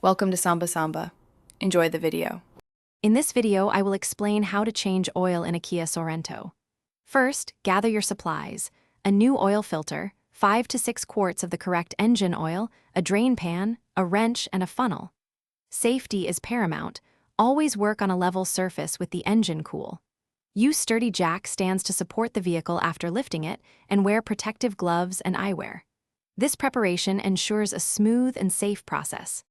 Welcome to Samba Samba. Enjoy the video. In this video, I will explain how to change oil in a Kia Sorento. First, gather your supplies: a new oil filter, 5 to 6 quarts of the correct engine oil, a drain pan, a wrench, and a funnel. Safety is paramount. Always work on a level surface with the engine cool. Use sturdy jack stands to support the vehicle after lifting it, and wear protective gloves and eyewear. This preparation ensures a smooth and safe process.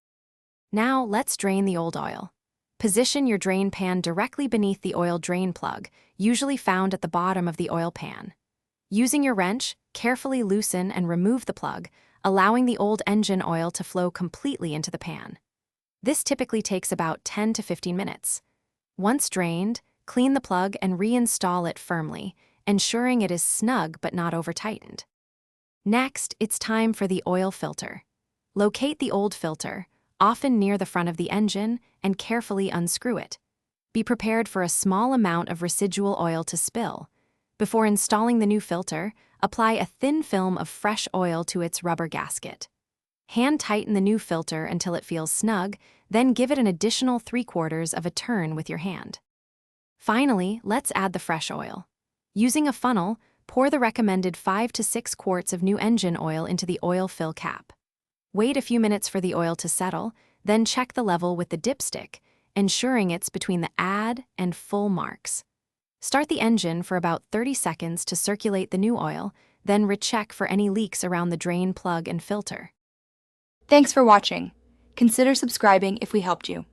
Now, let's drain the old oil. Position your drain pan directly beneath the oil drain plug, usually found at the bottom of the oil pan. Using your wrench, carefully loosen and remove the plug, allowing the old engine oil to flow completely into the pan. This typically takes about 10 to 15 minutes. Once drained, clean the plug and reinstall it firmly, ensuring it is snug but not over-tightened. Next, it's time for the oil filter. Locate the old filter, often near the front of the engine, and carefully unscrew it. Be prepared for a small amount of residual oil to spill. Before installing the new filter, apply a thin film of fresh oil to its rubber gasket. Hand tighten the new filter until it feels snug, then give it an additional 3/4 of a turn with your hand. Finally, let's add the fresh oil. Using a funnel, pour the recommended 5 to 6 quarts of new engine oil into the oil fill cap. Wait a few minutes for the oil to settle, then check the level with the dipstick, ensuring it's between the add and full marks. Start the engine for about 30 seconds to circulate the new oil, then recheck for any leaks around the drain plug and filter. Thanks for watching. Consider subscribing if we helped you.